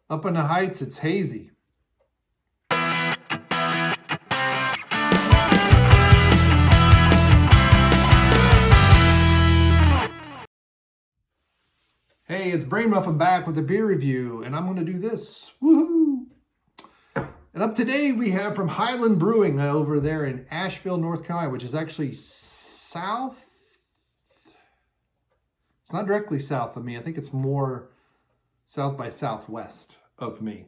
Up in the Heights, it's hazy. Hey, it's Brain Muffin back with a beer review, and I'm going to do this. Woohoo! And up today we have from Highland Brewing over there in Asheville, North Carolina, which is actually south. It's not directly south of me. I think it's more south by southwest of me.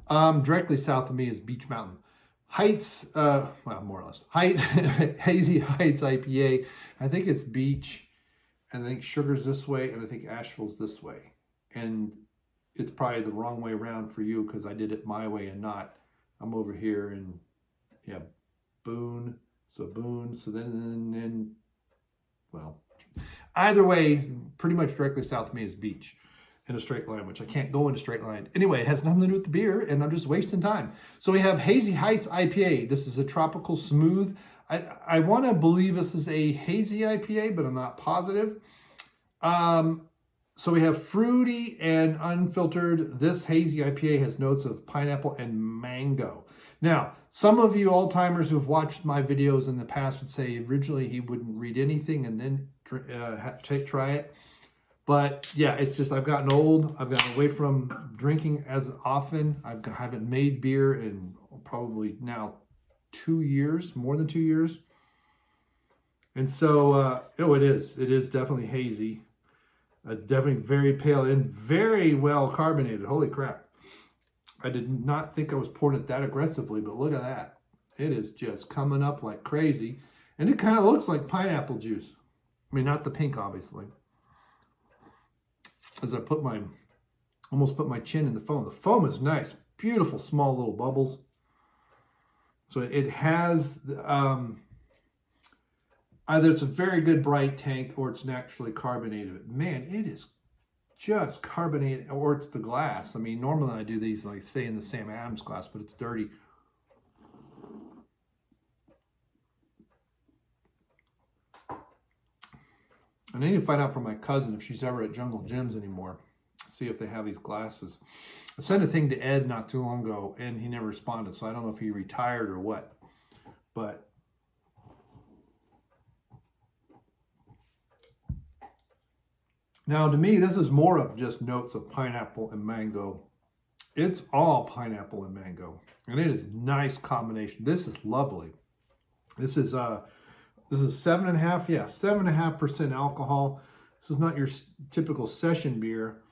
Directly south of me is Beach Mountain. Heights, well, more or less. Heights, Hazy Heights IPA. I think it's Beach, and I think Sugar's this way, and I think Asheville's this way. And it's probably the wrong way around for you because I did it my way and not. I'm over here in, yeah, Boone. So Boone. So then, well, either way, pretty much directly south of me is Beach in a straight line, which I can't go in a straight line. Anyway, it has nothing to do with the beer, and I'm just wasting time. So we have Hazy Heights IPA. This is a tropical smooth. I want to believe this is a hazy IPA, but I'm not positive. So we have fruity and unfiltered. This hazy IPA has notes of pineapple and mango. Now, some of you old-timers who've watched my videos in the past would say originally he wouldn't read anything and then try it. But yeah, it's just I've gotten old. I've gotten away from drinking as often. I haven't made beer in probably now 2 years, more than 2 years. And so, it is definitely hazy. It's definitely very pale and very well carbonated. Holy crap. I did not think I was pouring it that aggressively, but look at that. It is just coming up like crazy. And it kind of looks like pineapple juice. I mean, not the pink, obviously. As I almost put my chin in the foam. The foam is nice. Beautiful, small little bubbles. So it has, either it's a very good bright tank or it's naturally carbonated. Man, it is just carbonated, or it's the glass. I mean, normally I do these like stay in the Sam Adams glass, but it's dirty. I need to find out from my cousin if she's ever at Jungle Gyms anymore. See if they have these glasses. I sent a thing to Ed not too long ago, and he never responded, so I don't know if he retired or what. But now, to me, this is more of just notes of pineapple and mango. It's all pineapple and mango, and it is nice combination. This is lovely. This is 7.5%, yeah, 7.5% alcohol. This is not your typical session beer,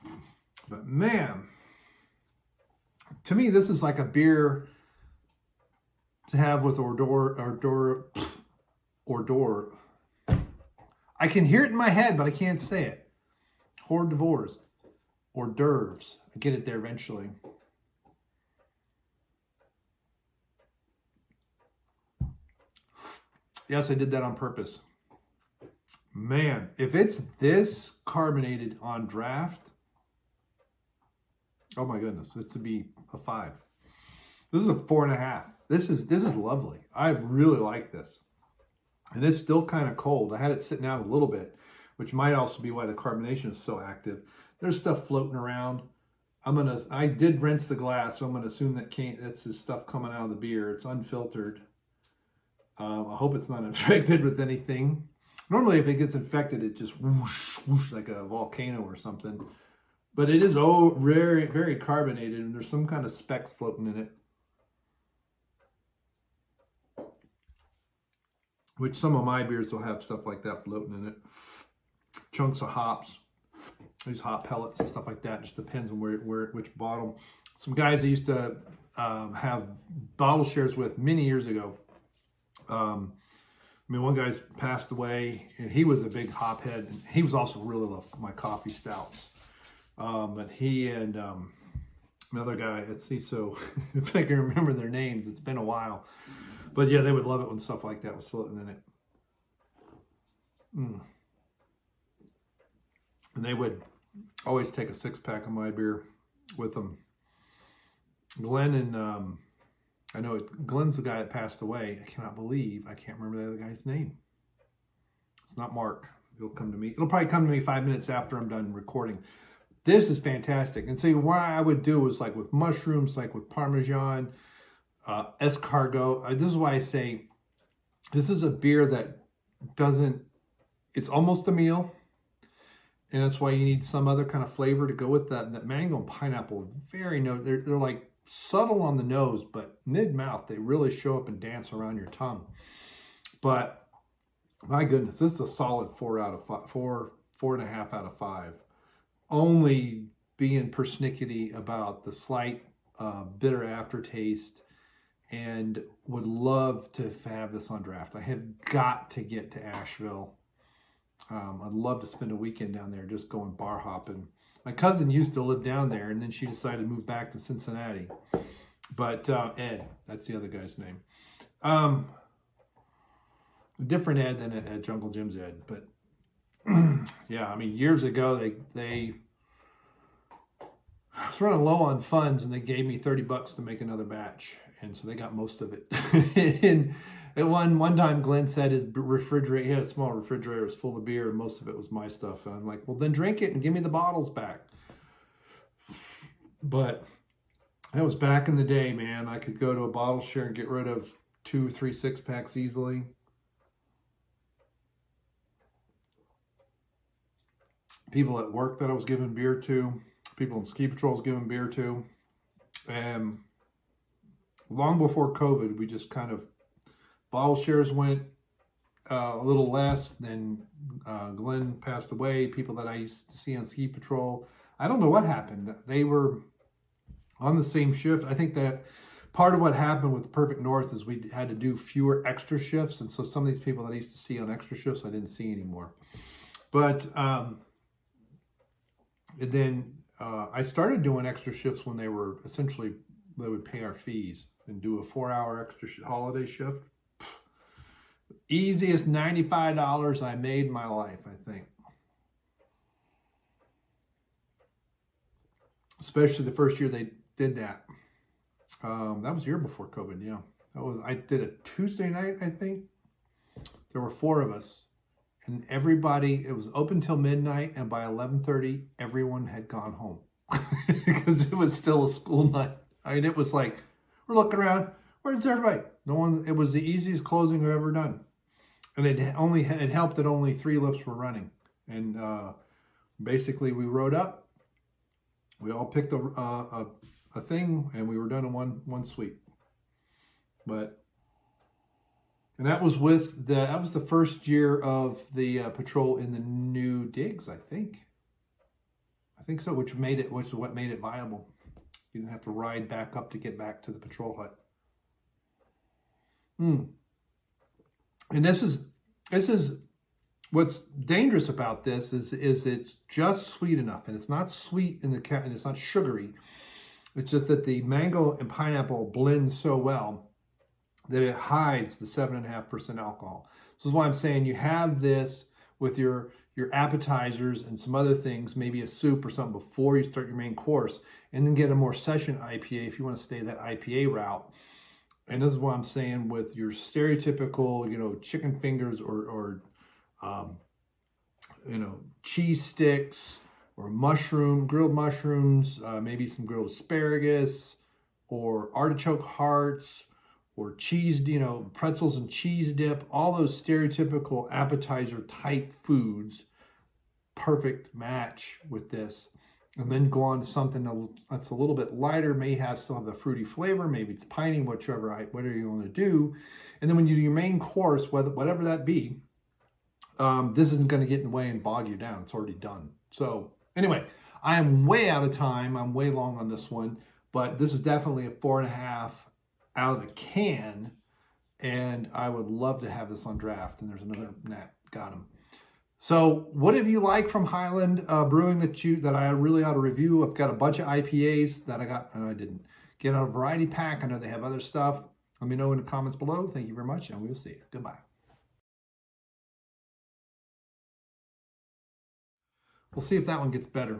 but man, to me, this is like a beer to have with hors d'oeuvre. I can hear it in my head, but I can't say it. Hors d'oeuvres, hors d'oeuvres. I get it there eventually. Yes, I did that on purpose. Man, if it's this carbonated on draft, oh my goodness, this would be a 5. This is a 4.5. This is lovely. I really like this. And it's still kind of cold. I had it sitting out a little bit, which might also be why the carbonation is so active. There's stuff floating around. I did rinse the glass, so I'm gonna assume that's the stuff coming out of the beer. It's unfiltered. I hope it's not infected with anything. Normally, if it gets infected, it just whoosh, whoosh like a volcano or something. But it is very, very carbonated, and there's some kind of specks floating in it. Which some of my beers will have stuff like that floating in it. Chunks of hops, these hop pellets and stuff like that. Just depends on which bottle. Some guys I used to have bottle shares with many years ago. I mean, one guy's passed away, and he was a big hop head. And he was also really loved my coffee stouts. But he and another guy, let's see, so if I can remember their names, it's been a while. But yeah, they would love it when stuff like that was floating in it. And they would always take a 6-pack of my beer with them. Glenn and I know Glenn's the guy that passed away. I can't remember the other guy's name. It's not Mark. It'll come to me. It'll probably come to me 5 minutes after I'm done recording. This is fantastic. And so what I would do is like with mushrooms, like with Parmesan, escargot. This is why I say this is a beer that doesn't, it's almost a meal. And that's why you need some other kind of flavor to go with that. And that mango and pineapple, they're like subtle on the nose, but mid-mouth, they really show up and dance around your tongue. But my goodness, this is a solid 4.5 out of 5. Only being persnickety about the slight bitter aftertaste, and would love to have this on draft. I have got to get to Asheville. I'd love to spend a weekend down there just going bar hopping. My cousin used to live down there, and then she decided to move back to Cincinnati. But Ed, that's the other guy's name. Different Ed than at Jungle Jim's Ed. But yeah, I mean, years ago, I was running low on funds, and they gave me $30 to make another batch. And so they got most of it. And at one time, Glenn said his refrigerator, he had a small refrigerator, it was full of beer, and most of it was my stuff. And I'm like, well, then drink it and give me the bottles back. But that was back in the day, man. I could go to a bottle share and get rid of 2, 3 6-packs easily. People at work that I was giving beer to, people in ski patrol I was giving beer to. And long before COVID, we just kind of, bottle shares went a little less. Then Glenn passed away. People that I used to see on ski patrol, I don't know what happened. They were on the same shift. I think that part of what happened with the Perfect North is we had to do fewer extra shifts. And so some of these people that I used to see on extra shifts, I didn't see anymore. But and then I started doing extra shifts when they were essentially, they would pay our fees and do a 4-hour extra holiday shift. Easiest $95 I made in my life, I think. Especially the first year they did that. That was the year before COVID, yeah. I did a Tuesday night, I think. There were 4 of us. And everybody, it was open till midnight, and by 11:30, everyone had gone home. Because it was still a school night. I mean, it was like, we're looking around, where's everybody? No one, it was the easiest closing I've ever done. And it helped that only 3 lifts were running. And basically we rode up, we all picked a thing, and we were done in one sweep. And that was the first year of the patrol in the new digs, I think. I think so, which is what made it viable. You didn't have to ride back up to get back to the patrol hut. And this is what's dangerous about this is it's just sweet enough, and it's not sweet and it's not sugary. It's just that the mango and pineapple blend so well that it hides the 7.5% alcohol. This is why I'm saying you have this with your appetizers and some other things, maybe a soup or something before you start your main course, and then get a more session IPA if you want to stay that IPA route. And this is what I'm saying with your stereotypical, chicken fingers or cheese sticks or grilled mushrooms, maybe some grilled asparagus or artichoke hearts or cheese, pretzels and cheese dip, all those stereotypical appetizer type foods, perfect match with this. And then go on to something that's a little bit lighter, still have the fruity flavor, maybe it's piney, whatever you want to do. And then when you do your main course, whatever that be, this isn't going to get in the way and bog you down. It's already done. So anyway, I am way out of time. I'm way long on this one, but this is definitely a 4.5 out of the can, and I would love to have this on draft. And there's another Nat got him. So what have you liked from Highland Brewing that I really ought to review? I've got a bunch of IPAs that I got, and I didn't get a variety pack. I know they have other stuff. Let me know in the comments below. Thank you very much, and we'll see you. Goodbye. We'll see if that one gets better.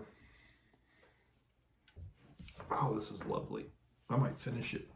Oh, this is lovely. I might finish it.